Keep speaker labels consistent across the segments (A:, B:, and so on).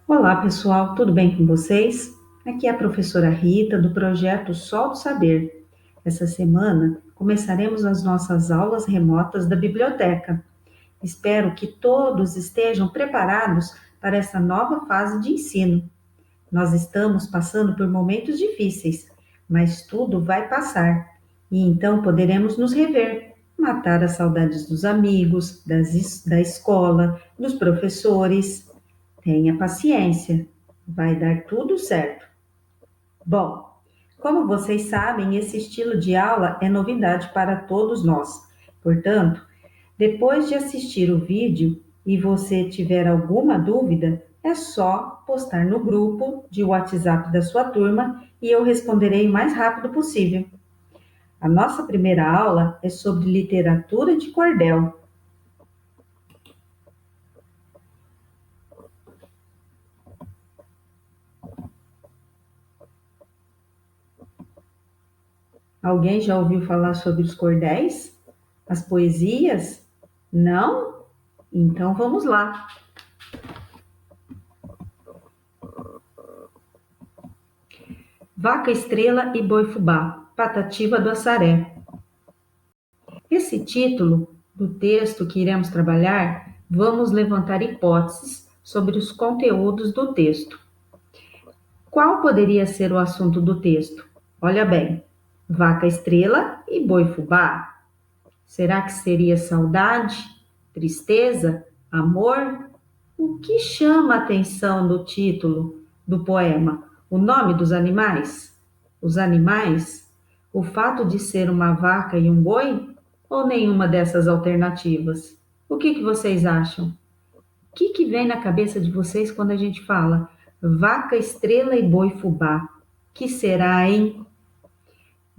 A: Olá, pessoal, tudo bem com vocês? Aqui é a professora Rita, do projeto Sol do Saber. Essa semana começaremos as nossas aulas remotas da biblioteca. Espero que todos estejam preparados para essa nova fase de ensino. Nós estamos passando por momentos difíceis, mas tudo vai passar e então poderemos nos rever, matar as saudades dos amigos, da escola, dos professores. Tenha paciência, vai dar tudo certo. Bom, como vocês sabem, esse estilo de aula é novidade para todos nós. Portanto, depois de assistir o vídeo e você tiver alguma dúvida, é só postar no grupo de WhatsApp da sua turma e eu responderei o mais rápido possível. A nossa primeira aula é sobre literatura de cordel. Alguém já ouviu falar sobre os cordéis? As poesias? Não? Então vamos lá. Vaca Estrela e Boi Fubá, Patativa do Assaré. Esse título do texto que iremos trabalhar, vamos levantar hipóteses sobre os conteúdos do texto. Qual poderia ser o assunto do texto? Olha bem, vaca estrela e boi fubá. Será que seria saudade, tristeza, amor? O que chama a atenção no título do poema? O nome dos animais? Os animais? O fato de ser uma vaca e um boi? Ou nenhuma dessas alternativas? O que vocês acham? O que vem na cabeça de vocês quando a gente fala vaca, estrela e boi fubá? Que será, hein?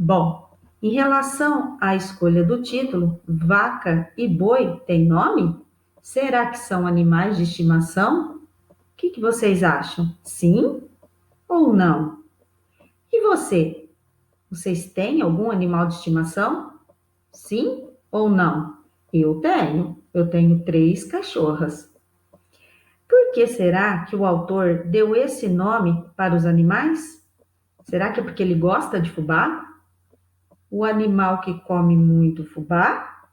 A: Bom, em relação à escolha do título, vaca e boi têm nome? Será que são animais de estimação? O que vocês acham? Sim ou não? E você? Vocês têm algum animal de estimação? Sim ou não? Eu tenho. Eu tenho 3 cachorras. Por que será que o autor deu esse nome para os animais? Será que é porque ele gosta de fubá? O animal que come muito fubá?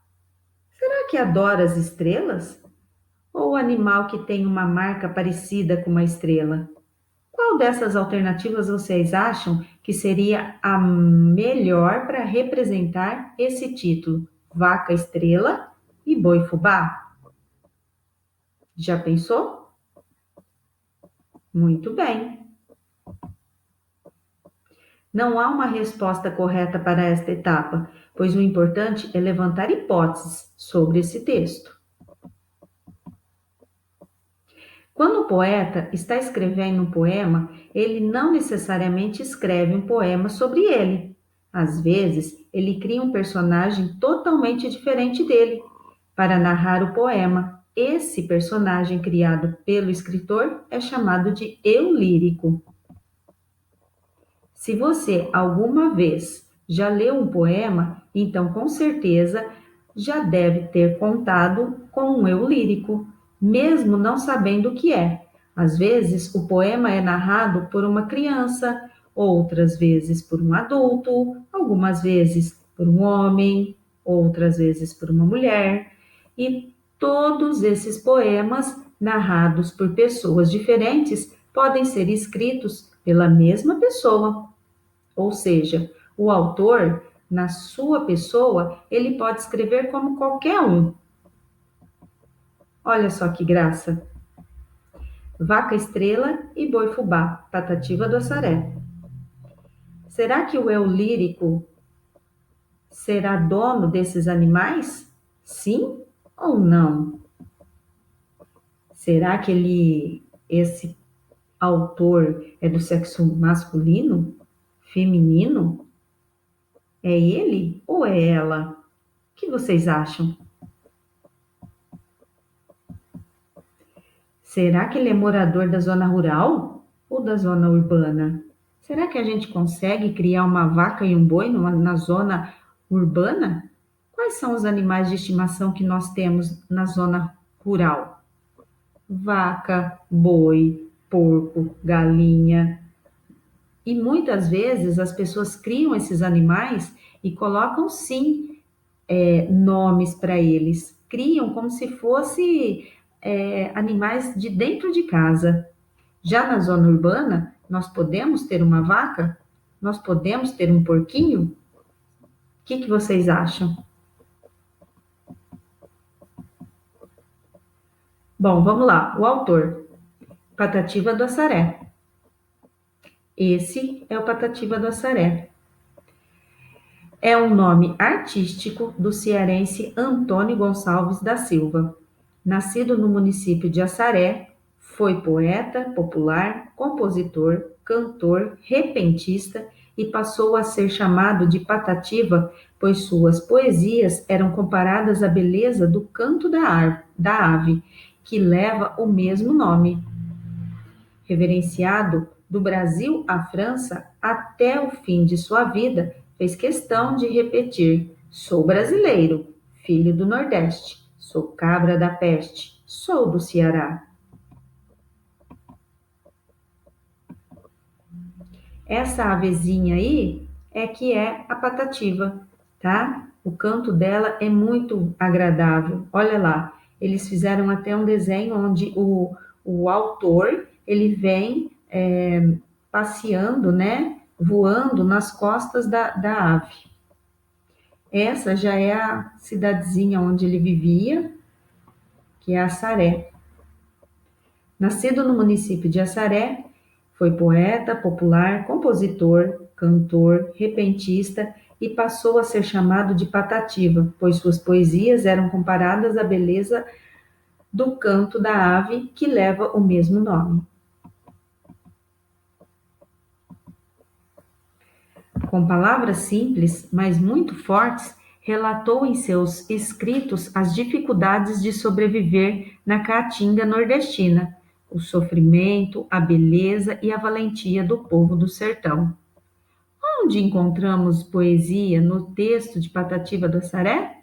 A: Será que adora as estrelas? Ou o animal que tem uma marca parecida com uma estrela? Qual dessas alternativas vocês acham que seria a melhor para representar esse título? Vaca estrela e boi fubá? Já pensou? Muito bem. Não há uma resposta correta para esta etapa, pois o importante é levantar hipóteses sobre esse texto. Quando o poeta está escrevendo um poema, ele não necessariamente escreve um poema sobre ele. Às vezes, ele cria um personagem totalmente diferente dele para narrar o poema. Esse personagem criado pelo escritor é chamado de eu lírico. Se você alguma vez já leu um poema, então com certeza já deve ter contado com um eu lírico, mesmo não sabendo o que é. Às vezes o poema é narrado por uma criança, outras vezes por um adulto, algumas vezes por um homem, outras vezes por uma mulher. E todos esses poemas, narrados por pessoas diferentes, podem ser escritos pela mesma pessoa. Ou seja, o autor, na sua pessoa, ele pode escrever como qualquer um. Olha só que graça. Vaca estrela e boi fubá, Patativa do Assaré. Será que o eu lírico será dono desses animais? Sim ou não? Será que esse autor é do sexo masculino? Feminino? É ele ou é ela? O que vocês acham? Será que ele é morador da zona rural ou da zona urbana? Será que a gente consegue criar uma vaca e um boi na zona urbana? Quais são os animais de estimação que nós temos na zona rural? Vaca, boi. porco, galinha. E muitas vezes as pessoas criam esses animais e colocam sim nomes para eles. Criam como se fosse animais de dentro de casa. Já na zona urbana, nós podemos ter uma vaca? Nós podemos ter um porquinho? O que vocês acham? Bom, vamos lá. O autor, Patativa do Assaré. Esse é o Patativa do Assaré. É um nome artístico do cearense Antônio Gonçalves da Silva. Nascido no município de Assaré, foi poeta popular, compositor, cantor, repentista e passou a ser chamado de Patativa, pois suas poesias eram comparadas à beleza do canto da ave, que leva o mesmo nome. Reverenciado do Brasil à França até o fim de sua vida, fez questão de repetir: sou brasileiro, filho do Nordeste, sou cabra da peste, sou do Ceará. Essa avezinha aí é que é a Patativa, tá? O canto dela é muito agradável. Olha lá, eles fizeram até um desenho onde o autor ele vem passeando, né? Voando nas costas da ave. Essa já é a cidadezinha onde ele vivia, que é Assaré. Nascido no município de Assaré, foi poeta popular, compositor, cantor, repentista e passou a ser chamado de Patativa, pois suas poesias eram comparadas à beleza do canto da ave que leva o mesmo nome. Com palavras simples, mas muito fortes, relatou em seus escritos as dificuldades de sobreviver na caatinga nordestina, o sofrimento, a beleza e a valentia do povo do sertão. Onde encontramos poesia no texto de Patativa do Assaré?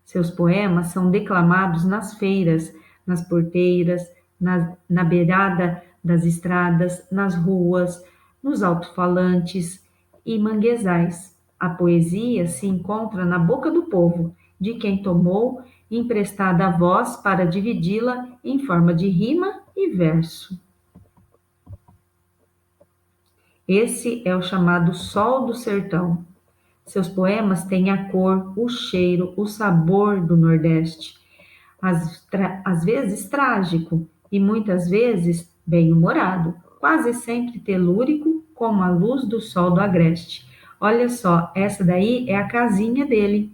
A: Seus poemas são declamados nas feiras, nas porteiras, na beirada das estradas, nas ruas, nos alto-falantes e manguezais. A poesia se encontra na boca do povo, de quem tomou emprestada a voz para dividi-la em forma de rima e verso. Esse é o chamado Sol do Sertão. Seus poemas têm a cor, o cheiro, o sabor do Nordeste, às vezes trágico e muitas vezes bem-humorado, quase sempre telúrico, como a luz do sol do agreste. Olha só, essa daí é a casinha dele.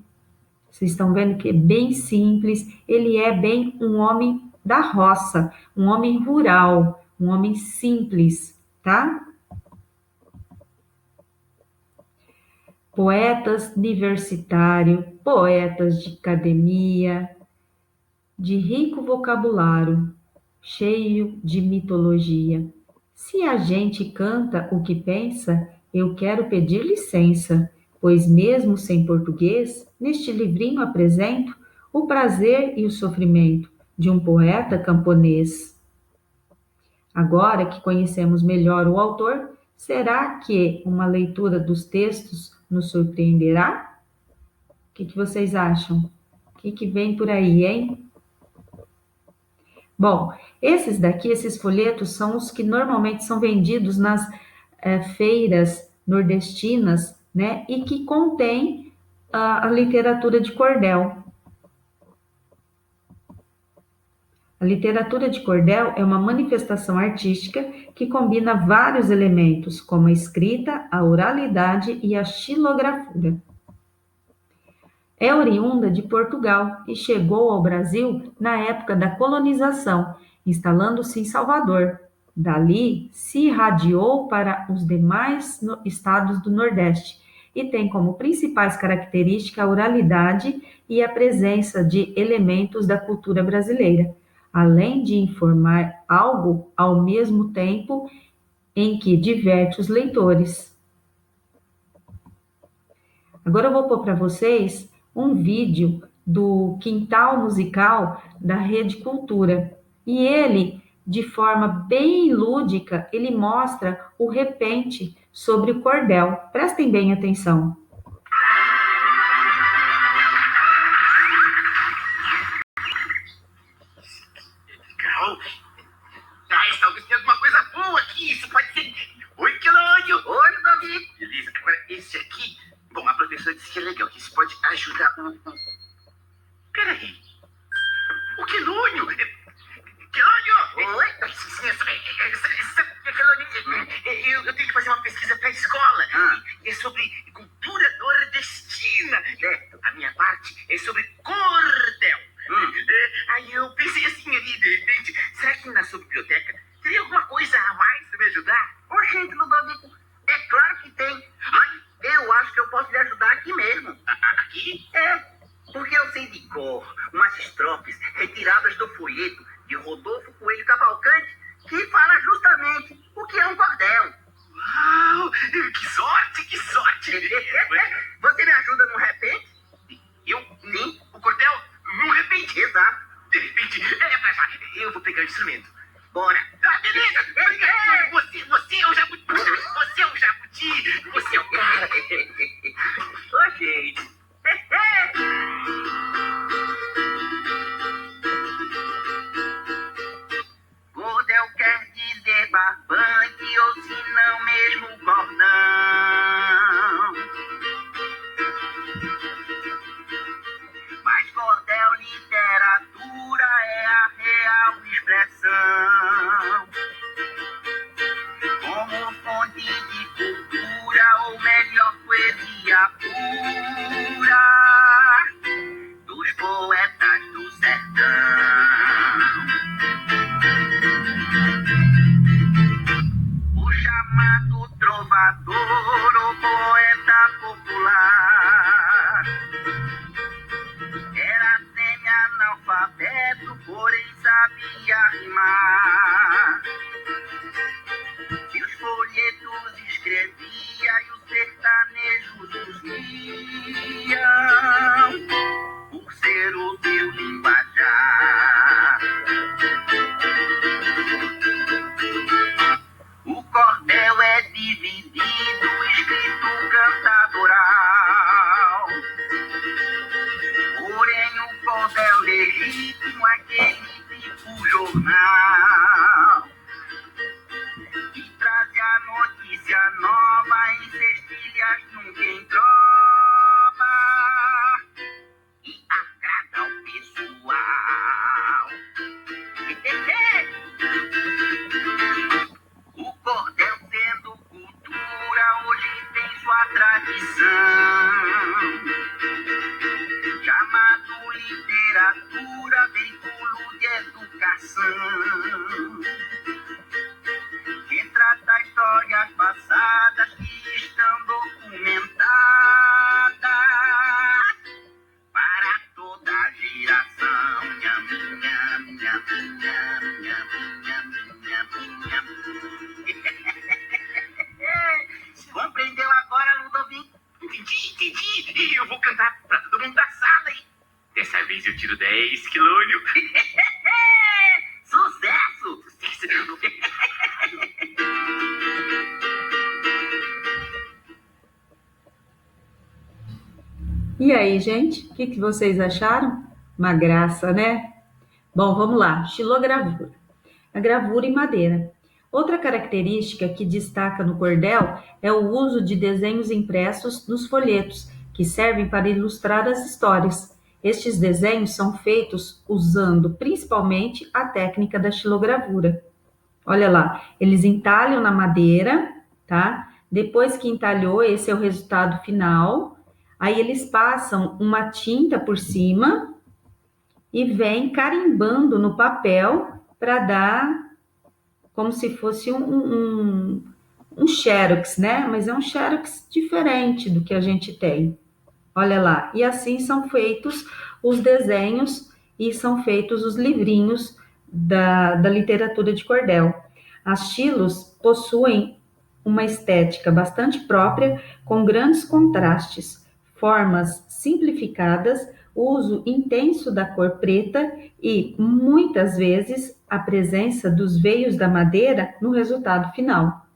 A: Vocês estão vendo que é bem simples, ele é bem um homem da roça, um homem rural, um homem simples, tá? Poetas universitário, poetas de academia, de rico vocabulário, cheio de mitologia. Se a gente canta o que pensa, eu quero pedir licença, pois mesmo sem português, neste livrinho apresento o prazer e o sofrimento de um poeta camponês. Agora que conhecemos melhor o autor, será que uma leitura dos textos nos surpreenderá? O que vocês acham? O que vem por aí, hein? Bom, esses folhetos são os que normalmente são vendidos nas feiras nordestinas, né? E que contém a literatura de cordel. A literatura de cordel é uma manifestação artística que combina vários elementos, como a escrita, a oralidade e a xilografura. É oriunda de Portugal e chegou ao Brasil na época da colonização, instalando-se em Salvador. Dali se irradiou para os demais estados do Nordeste e tem como principais características a oralidade e a presença de elementos da cultura brasileira, além de informar algo ao mesmo tempo em que diverte os leitores. Agora eu vou pôr para vocês um vídeo do Quintal Musical da Rede Cultura. E ele de forma bem lúdica, ele mostra o repente sobre o cordel. Prestem bem atenção.
B: Legal. Talvez tenha alguma coisa boa aqui. Isso pode ser... Oi, Quelônio. Oi, Davi. Beleza. Agora, esse aqui... Bom, a professora disse que é legal, que isso pode ajudar o... Peraí. O Quelônio. Quelônio! Oi? Quelônio, eu tenho que fazer uma pesquisa para a escola. É sobre cultura nordestina. A minha parte é sobre cordel. Aí eu pensei assim ali, de repente, será que na sua biblioteca teria alguma coisa a mais para me ajudar? Gente, Ludovico, é claro que tem. Mas eu acho que eu posso lhe ajudar aqui mesmo. Aqui? Porque eu sei de cor umas estrofes retiradas do folheto de Rodolfo Coelho Cavalcante que fala justamente o que é um cordel. Uau! Que sorte, que sorte! Você me ajuda no repente? Eu? Sim. O cordel no repente? Exato. De repente, eu vou pegar o instrumento. Bora. Beleza. Você é o jabuti. Você é o jabuti. Você é o cara. Ô, gente. Cordel quer dizer barbante ou se não mesmo cordão. Mas cordel literatura é a real expressão. Como fonte de cultura ou melhor poesia pura dos poetas do sertão. O chamado trovador ou poeta popular era semi-analfabeto, porém sabia rimar. Seus folhetos escrevia e os sertanejos os liam, por ser o seu linguajar. O cordel é dividido, escrito cantado oral. Porém o cordel legítimo é aquele tipo jornal que traz a notícia nova em cestilhas nunca em trova e agrada ao pessoal. O cordel sendo cultura hoje tem sua tradição, chamado literatura, veículo de educação. Retrata histórias passadas que estão documentadas para toda a geração. Minha, minha, minha, minha, minha, minha, minha, Compreendeu agora, Ludovico? Entendi. E eu vou cantar para todo mundo da sala, hein? Dessa vez eu tiro 10, Quelônio. Sucesso!
A: E aí, gente, o que vocês acharam? Uma graça, né? Bom, vamos lá. Xilogravura. A gravura em madeira. Outra característica que destaca no cordel é o uso de desenhos impressos nos folhetos, que servem para ilustrar as histórias. Estes desenhos são feitos usando principalmente a técnica da xilogravura. Olha lá, eles entalham na madeira, tá? Depois que entalhou, esse é o resultado final. Aí eles passam uma tinta por cima e vem carimbando no papel para dar como se fosse um xerox, né? Mas é um xerox diferente do que a gente tem. Olha lá. E assim são feitos os desenhos e são feitos os livrinhos da literatura de cordel. As xilos possuem uma estética bastante própria, com grandes contrastes, formas simplificadas, uso intenso da cor preta e, muitas vezes, a presença dos veios da madeira no resultado final.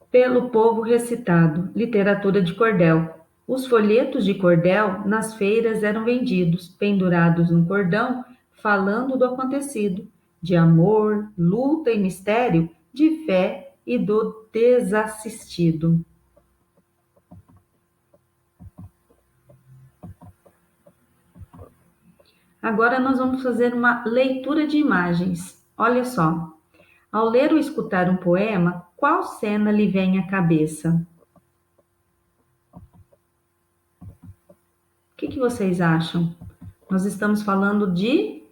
A: Pelo povo recitado, literatura de cordel. Os folhetos de cordel nas feiras eram vendidos, pendurados num cordão, falando do acontecido, de amor, luta e mistério, de fé e do desassistido. Agora nós vamos fazer uma leitura de imagens. Olha só. Ao ler ou escutar um poema, qual cena lhe vem à cabeça? O que vocês acham? Nós estamos falando de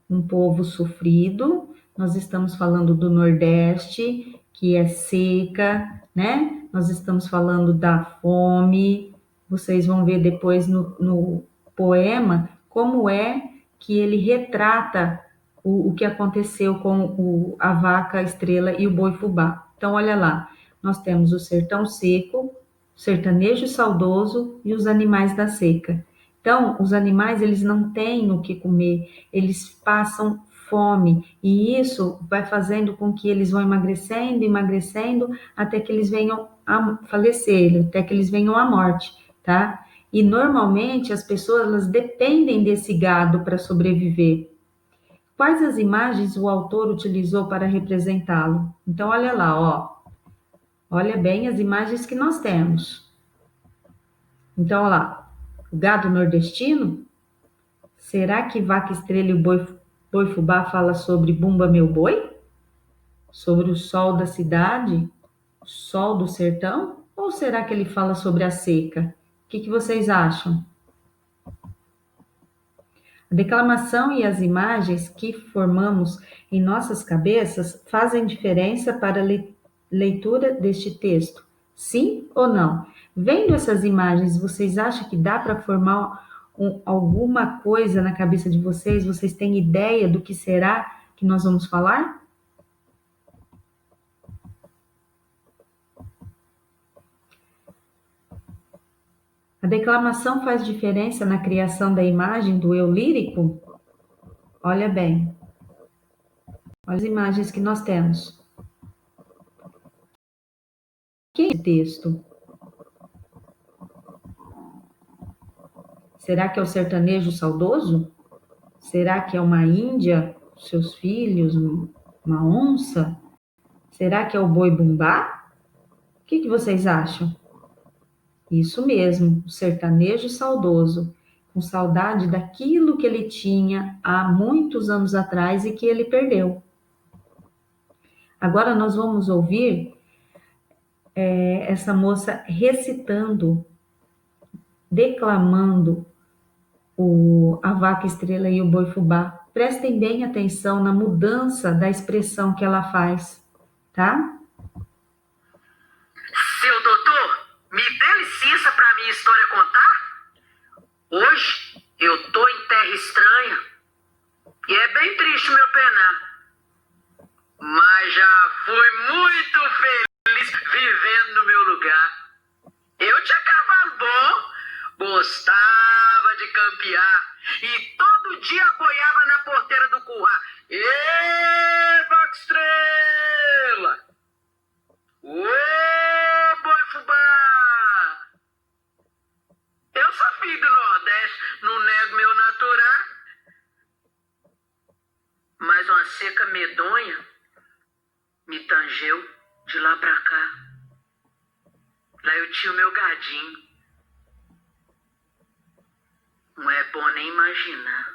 A: um povo sofrido, nós estamos falando do Nordeste, que é seca, né? Nós estamos falando da fome. Vocês vão ver depois no poema como é que ele retrata o que aconteceu com a vaca, a estrela e o boi fubá. Então, olha lá, nós temos o sertão seco, o sertanejo saudoso e os animais da seca. Então, os animais, eles não têm o que comer, eles passam fome, e isso vai fazendo com que eles vão emagrecendo, até que eles venham a falecer, até que eles venham à morte, tá? E normalmente as pessoas, elas dependem desse gado para sobreviver. Quais as imagens o autor utilizou para representá-lo? Então, olha lá, ó. Olha bem as imagens que nós temos. Então, olha lá. O gado nordestino. Será que vaca estrela e o boi fubá fala sobre Bumba meu boi? Sobre o sol da cidade? O sol do sertão? Ou será que ele fala sobre a seca? O que vocês acham? A declamação e as imagens que formamos em nossas cabeças fazem diferença para a leitura deste texto? Sim ou não? Vendo essas imagens, vocês acham que dá para formar alguma coisa na cabeça de vocês? Vocês têm ideia do que será que nós vamos falar? A declamação faz diferença na criação da imagem do eu lírico? Olha bem, olha as imagens que nós temos. Que é esse texto? Será que é o sertanejo saudoso? Será que é uma índia, seus filhos, uma onça? Será que é o boi bumbá? O que vocês acham? Isso mesmo, o sertanejo saudoso, com saudade daquilo que ele tinha há muitos anos atrás e que ele perdeu. Agora nós vamos ouvir essa moça recitando, declamando a vaca estrela e o boi fubá. Prestem bem atenção na mudança da expressão que ela faz, tá?
B: Seu doutor, me dê licença para minha história contar? Hoje eu tô em terra estranha e é bem triste meu penar. Mas já fui muito feliz vivendo no meu lugar. Eu tinha cavalo bom, gostava de campear e todo dia boiava na porteira do curral. Ê, vaca estrela! Ô, boi fubá! Eu sou filho do Nordeste, não nego meu natural. Mas uma seca medonha me tangeu de lá pra cá. Lá eu tinha o meu gadinho. Não é bom nem imaginar.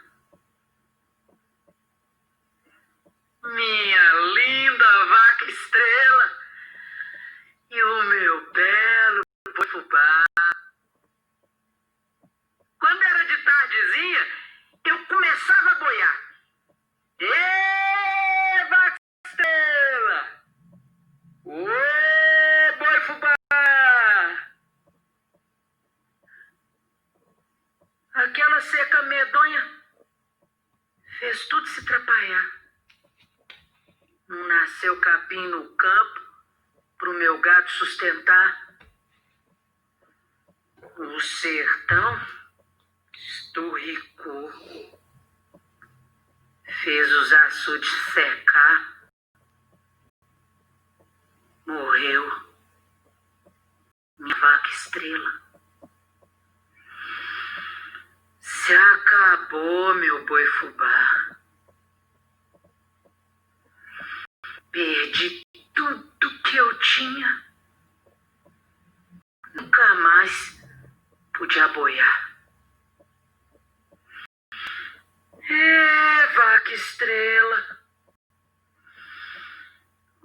B: Minha linda vaca estrela e o meu belo boi fubá. Quando era de tardezinha, eu começava a boiar. Ê, vaca estrela! Ô, boi fubá! Aquela seca medonha fez tudo se atrapalhar. Não nasceu capim no campo pro meu gado sustentar. O sertão esturricou, fez os açudes secar, morreu minha vaca estrela. Se acabou meu boi fubá, perdi tudo que eu tinha, nunca mais pude aboiar. Vaca estrela,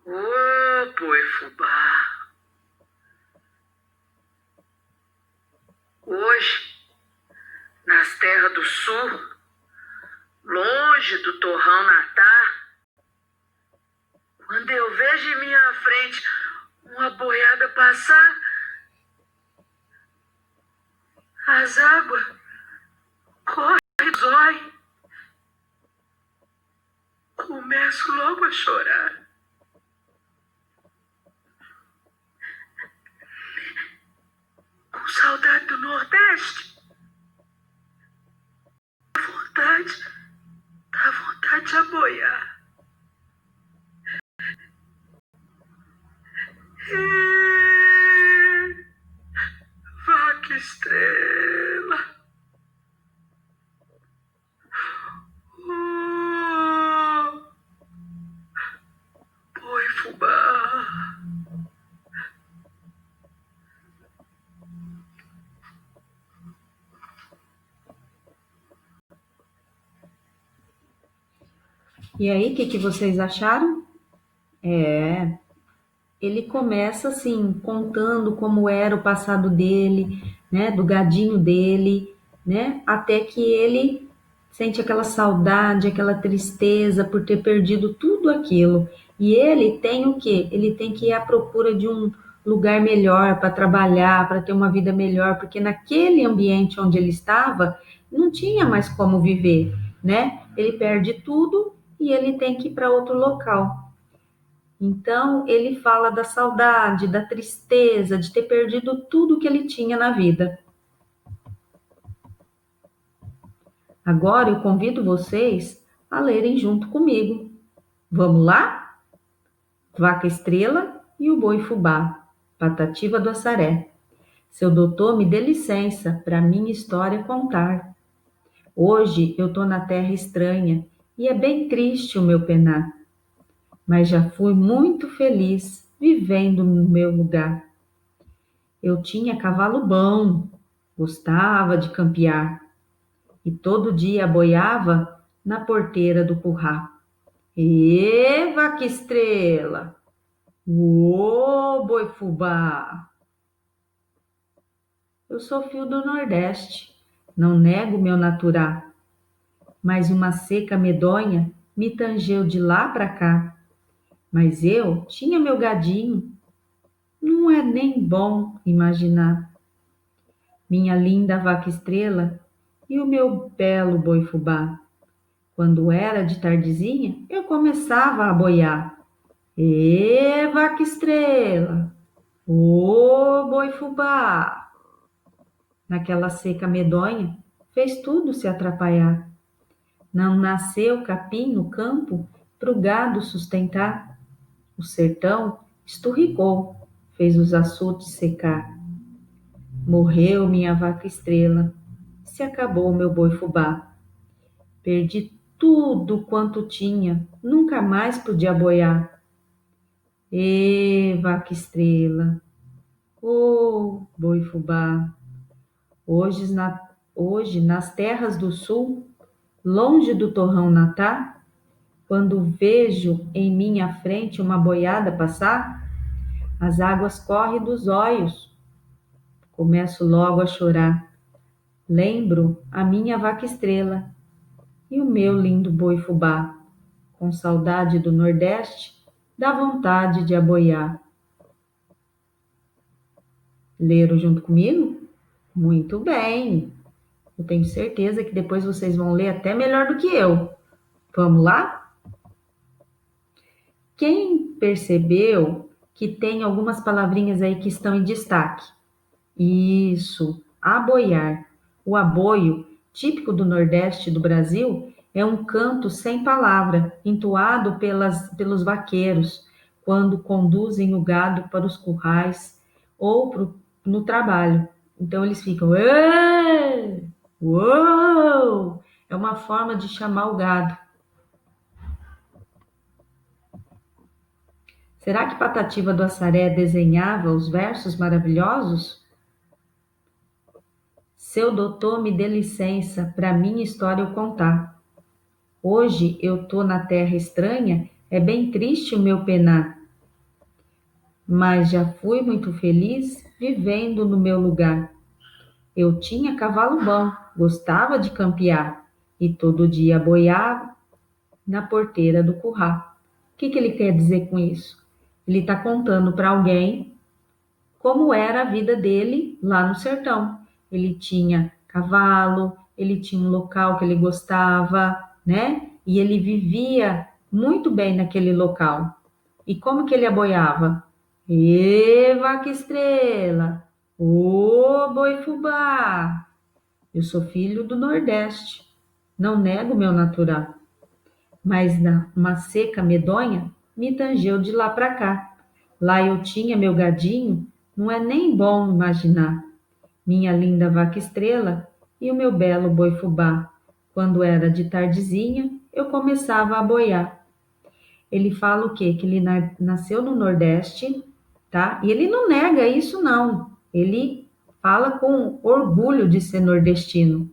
B: ô boi fubá, hoje, nas terras do sul, longe do torrão natá, quando eu vejo em minha frente uma boiada passar, as águas correm dos olhos, começo logo a chorar. Com saudade do Nordeste, dá vontade de aboiar. Vaca estrela, boi fubá.
A: E aí, o que vocês acharam? Ele começa assim, contando como era o passado dele, né, do gadinho dele, né, até que ele sente aquela saudade, aquela tristeza por ter perdido tudo aquilo. E ele tem o quê? Ele tem que ir à procura de um lugar melhor para trabalhar, para ter uma vida melhor, porque naquele ambiente onde ele estava, não tinha mais como viver, né? Ele perde tudo e ele tem que ir para outro local. Então, ele fala da saudade, da tristeza, de ter perdido tudo que ele tinha na vida. Agora eu convido vocês a lerem junto comigo. Vamos lá? Vaca Estrela e o Boi Fubá, Patativa do Assaré. Seu doutor, me dê licença para minha história contar. Hoje eu tô na terra estranha e é bem triste o meu penar. Mas já fui muito feliz vivendo no meu lugar. Eu tinha cavalo bom, gostava de campear e todo dia boiava na porteira do curral. Ê, vaca estrela! Ô, boi fubá! Eu sou fio do Nordeste, não nego meu natural, mas uma seca medonha me tangeu de lá pra cá. Mas eu tinha meu gadinho, não é nem bom imaginar. Minha linda vaca estrela e o meu belo boi fubá. Quando era de tardezinha, eu começava a boiar. Ê, vaca estrela! Ô, boi fubá! Naquela seca medonha, fez tudo se atrapalhar. Não nasceu capim no campo pro gado sustentar. O sertão esturricou, fez os açudes secar. Morreu minha vaca estrela, se acabou meu boi fubá. Perdi tudo quanto tinha, nunca mais podia boiar. Ê, vaca estrela, ô, boi fubá, hoje nas terras do sul, longe do torrão natá, quando vejo em minha frente uma boiada passar, as águas correm dos olhos, começo logo a chorar. Lembro a minha vaca estrela e o meu lindo boi fubá. Com saudade do Nordeste, dá vontade de aboiar. Leram junto comigo? Muito bem! Eu tenho certeza que depois vocês vão ler até melhor do que eu. Vamos lá? Quem percebeu que tem algumas palavrinhas aí que estão em destaque? Isso, aboiar. O aboio, típico do Nordeste do Brasil, é um canto sem palavra, entoado pelos vaqueiros, quando conduzem o gado para os currais ou no trabalho. Então eles ficam, "Ê! Uou!" É uma forma de chamar o gado. Será que Patativa do Assaré desenhava os versos maravilhosos? Seu doutor me dê licença para minha história eu contar. Hoje eu tô na terra estranha, é bem triste o meu penar, mas já fui muito feliz vivendo no meu lugar. Eu tinha cavalo bom, gostava de campear e todo dia boiava na porteira do curral. O que ele quer dizer com isso? Ele está contando para alguém como era a vida dele lá no sertão. Ele tinha cavalo, ele tinha um local que ele gostava, né? E ele vivia muito bem naquele local. E como que ele aboiava? Ê, vaca estrela! Ô, boi fubá! Eu sou filho do Nordeste, não nego meu natural, mas uma seca medonha me tangeu de lá para cá. Lá eu tinha meu gadinho, não é nem bom imaginar. Minha linda vaca estrela e o meu belo boi fubá. Quando era de tardezinha, eu começava a boiar. Ele fala o quê? Que ele nasceu no Nordeste, tá? E ele não nega isso, não. Ele fala com orgulho de ser nordestino.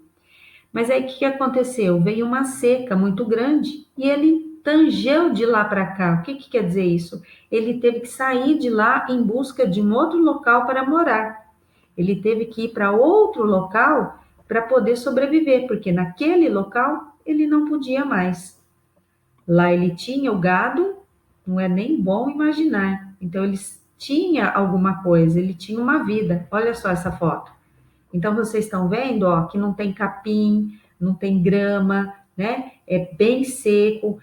A: Mas aí o que aconteceu? Veio uma seca muito grande e ele tangeu de lá para cá. O que quer dizer isso? Ele teve que sair de lá em busca de um outro local para morar. Ele teve que ir para outro local para poder sobreviver, porque naquele local ele não podia mais. Lá ele tinha o gado, não é nem bom imaginar. Então ele tinha alguma coisa, ele tinha uma vida. Olha só essa foto. Então vocês estão vendo, ó, que não tem capim, não tem grama, né? É bem seco,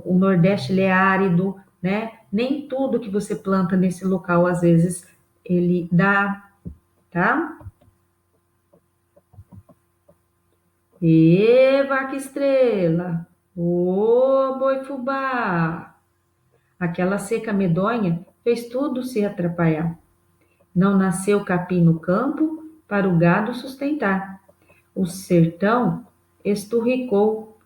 A: o Nordeste ele é árido, né? Nem tudo que você planta nesse local às vezes ele dá, tá? E vaca estrela, ô boi fubá. Aquela seca medonha fez tudo se atrapalhar. Não nasceu capim no campo para o gado sustentar. O sertão esturricou,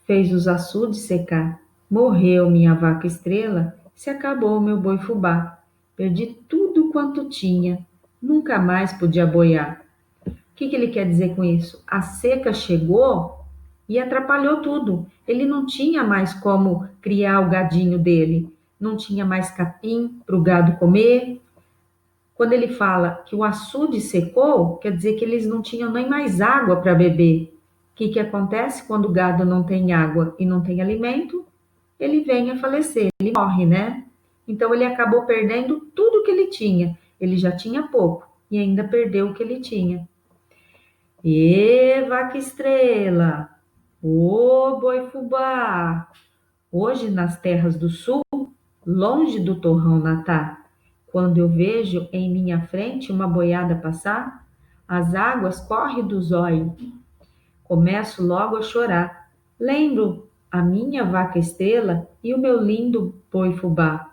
A: fez os açudes secar. Morreu minha vaca estrela, se acabou meu boi fubá. Perdi tudo quanto tinha, nunca mais podia boiar. O que ele quer dizer com isso? A seca chegou e atrapalhou tudo. Ele não tinha mais como criar o gadinho dele, não tinha mais capim para o gado comer. Quando ele fala que o açude secou, quer dizer que eles não tinham nem mais água para beber. O que acontece quando o gado não tem água e não tem alimento? Ele vem a falecer, ele morre, né? Então ele acabou perdendo tudo que ele tinha. Ele já tinha pouco e ainda perdeu o que ele tinha. E vaca estrela, ô boi fubá, hoje nas terras do sul, longe do torrão natar, quando eu vejo em minha frente uma boiada passar, as águas correm dos olhos. Começo logo a chorar. Lembro a minha vaca estrela e o meu lindo boi fubá.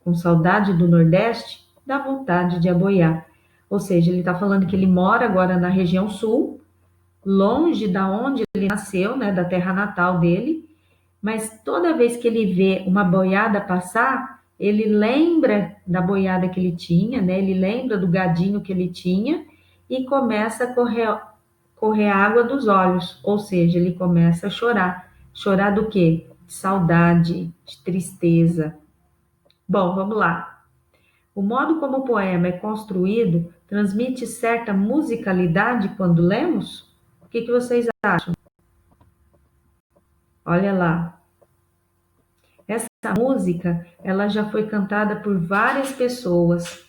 A: Com saudade do Nordeste, dá vontade de aboiar. Ou seja, ele está falando que ele mora agora na região sul, longe da onde ele nasceu, né, da terra natal dele, mas toda vez que ele vê uma boiada passar, ele lembra da boiada que ele tinha, né? Ele lembra do gadinho que ele tinha e começa a correr água dos olhos, ou seja, ele começa a chorar. Chorar do quê? De saudade, de tristeza. Bom, vamos lá. O modo como o poema é construído transmite certa musicalidade quando lemos? O que vocês acham? Olha lá. Essa música, ela já foi cantada por várias pessoas,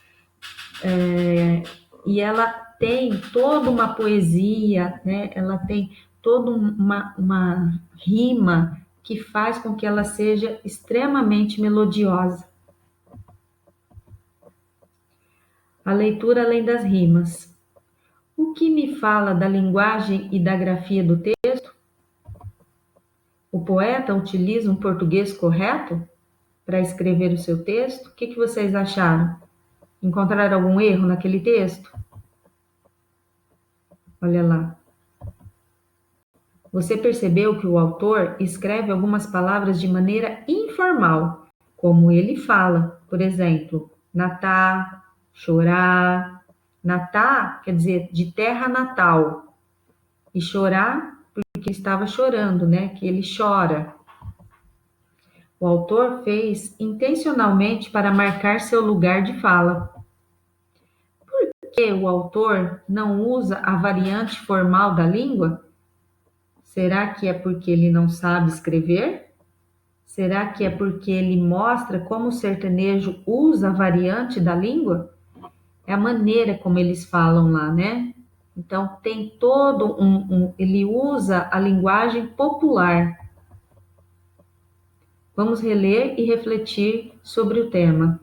A: e ela tem toda uma poesia, né? Ela tem toda uma rima que faz com que ela seja extremamente melodiosa. A leitura além das rimas. O que me fala da linguagem e da grafia do texto? O poeta utiliza um português correto para escrever o seu texto? O que vocês acharam? Encontraram algum erro naquele texto? Olha lá. Você percebeu que o autor escreve algumas palavras de maneira informal, como ele fala. Por exemplo, natá, chorar. Natá quer dizer de terra natal. E chorar porque estava chorando, né? Que ele chora. O autor fez intencionalmente para marcar seu lugar de fala. Por que o autor não usa a variante formal da língua? Será que é porque ele não sabe escrever? Será que é porque ele mostra como o sertanejo usa a variante da língua? É a maneira como eles falam lá, né? Então tem todo ele usa a linguagem popular. Vamos reler e refletir sobre o tema.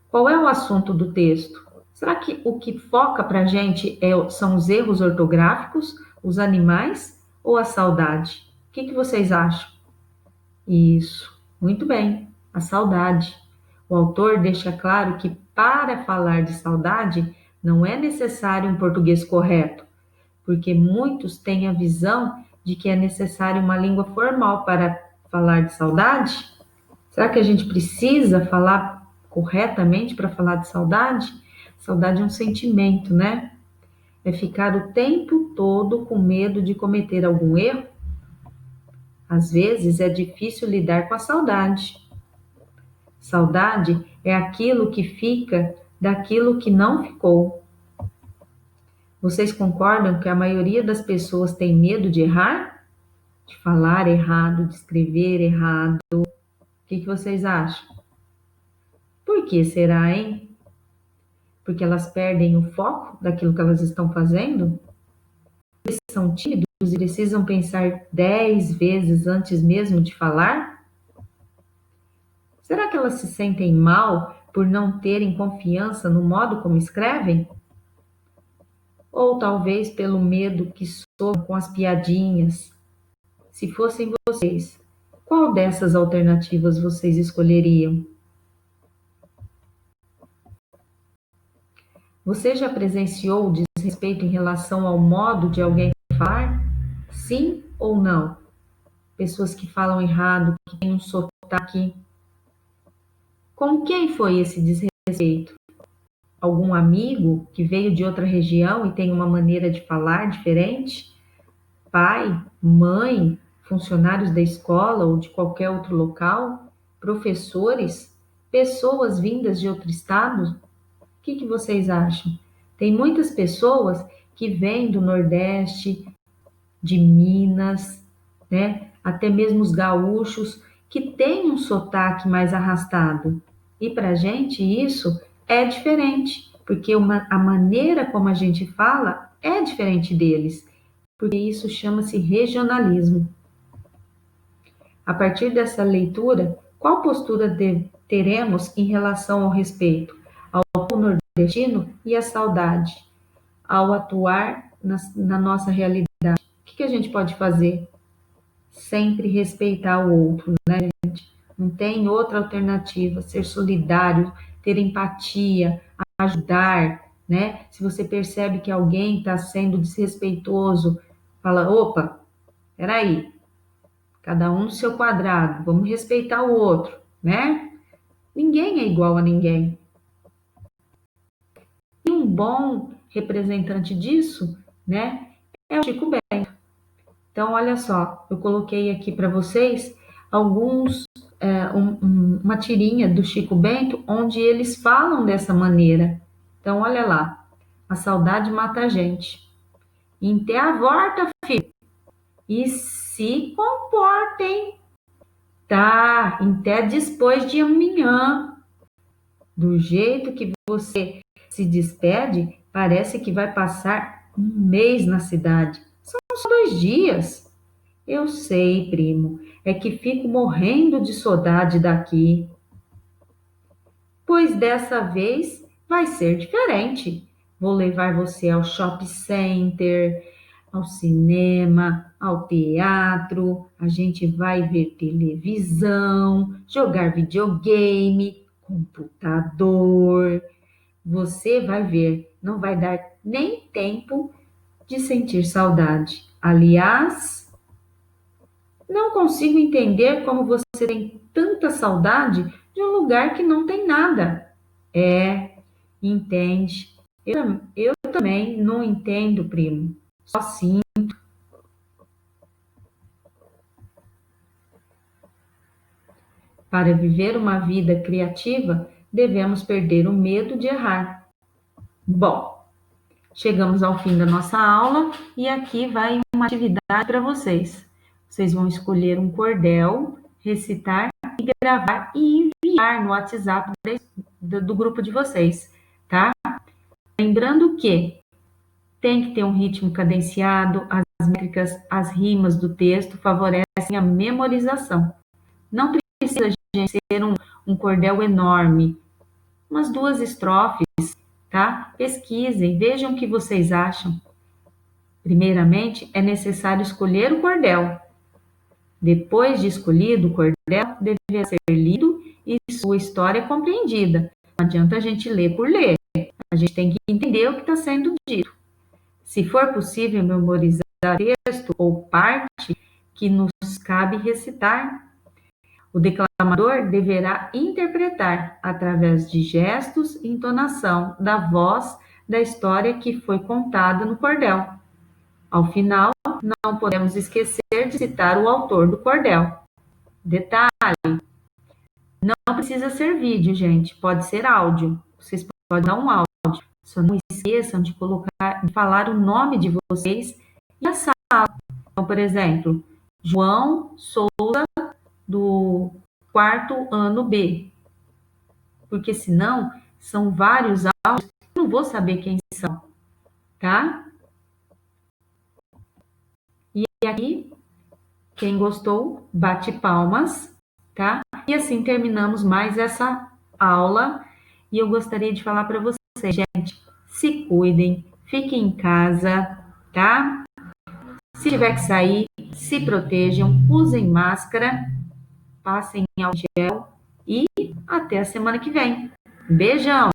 A: Qual é o assunto do texto? Será que o que foca para a gente são os erros ortográficos, os animais ou a saudade? O que vocês acham? Isso, muito bem, a saudade. O autor deixa claro que para falar de saudade não é necessário um português correto, porque muitos têm a visão de que é necessário uma língua formal para falar de saudade. Será que a gente precisa falar corretamente para falar de saudade? Saudade é um sentimento, né? É ficar o tempo todo com medo de cometer algum erro. Às vezes é difícil lidar com a saudade. Saudade é aquilo que fica daquilo que não ficou. Vocês concordam que a maioria das pessoas tem medo de errar? De falar errado, de escrever errado? O que vocês acham? Por que será, hein? Porque elas perdem o foco daquilo que elas estão fazendo? Eles são tímidos e precisam pensar 10 vezes antes mesmo de falar? Será que elas se sentem mal por não terem confiança no modo como escrevem? Ou talvez pelo medo que sofrem com as piadinhas? Se fossem vocês, qual dessas alternativas vocês escolheriam? Você já presenciou desrespeito em relação ao modo de alguém falar? Sim ou não? Pessoas que falam errado, que têm um sotaque. Com quem foi esse desrespeito? Algum amigo que veio de outra região e tem uma maneira de falar diferente? Pai, mãe, funcionários da escola ou de qualquer outro local? Professores? Pessoas vindas de outro estado? O que vocês acham? Tem muitas pessoas que vêm do Nordeste, de Minas, né? Até mesmo os gaúchos, que têm um sotaque mais arrastado. E para a gente isso é diferente, porque a maneira como a gente fala é diferente deles, porque isso chama-se regionalismo. A partir dessa leitura, qual postura teremos em relação ao respeito ao povo nordestino e à saudade, ao atuar na nossa realidade? O que a gente pode fazer? Sempre respeitar o outro, né, gente? Não tem outra alternativa. Ser solidário, ter empatia, ajudar, né? Se você percebe que alguém está sendo desrespeitoso, fala, opa, peraí, cada um no seu quadrado, vamos respeitar o outro, né? Ninguém é igual a ninguém. E um bom representante disso, né, é o Chico Bento. Então, olha só, eu coloquei aqui para vocês uma tirinha do Chico Bento, onde eles falam dessa maneira. Então, olha lá, a saudade mata a gente. Inte a volta, filho, e se comportem, tá? Até depois de amanhã. Do jeito que você se despede, parece que vai passar um mês na cidade. São só 2 dias. Eu sei, primo, é que fico morrendo de saudade daqui. Pois dessa vez vai ser diferente. Vou levar você ao shopping center, ao cinema, ao teatro. A gente vai ver televisão, jogar videogame, computador. Você vai ver, não vai dar nem tempo de sentir saudade. Aliás, não consigo entender como você tem tanta saudade de um lugar que não tem nada. Entende? Eu também não entendo, primo. Só sim. Para viver uma vida criativa, devemos perder o medo de errar. Bom, chegamos ao fim da nossa aula e aqui vai uma atividade para vocês. Vocês vão escolher um cordel, recitar e gravar e enviar no WhatsApp do grupo de vocês, tá? Lembrando que tem que ter um ritmo cadenciado, as métricas, as rimas do texto favorecem a memorização. Não precisa ser um cordel enorme, umas 2 estrofes, tá? Pesquisem, vejam o que vocês acham. Primeiramente, é necessário escolher o cordel. Depois de escolhido, o cordel deveria ser lido e sua história compreendida. Não adianta a gente ler por ler, a gente tem que entender o que está sendo dito. Se for possível memorizar texto ou parte que nos cabe recitar, o declamador deverá interpretar, através de gestos e entonação da voz da história que foi contada no cordel. Ao final, não podemos esquecer de citar o autor do cordel. Detalhe: não precisa ser vídeo, gente, pode ser áudio. Vocês podem dar um áudio. Só não esqueçam de falar o nome de vocês e a sala. Então, por exemplo, João Souza, do 4º ano B. Porque senão são vários áudios, eu não vou saber quem são, tá? E aqui, quem gostou, bate palmas, tá? E assim terminamos mais essa aula. E eu gostaria de falar para vocês, gente, se cuidem, fiquem em casa, tá? Se tiver que sair, se protejam, usem máscara, passem álcool gel e até a semana que vem. Beijão!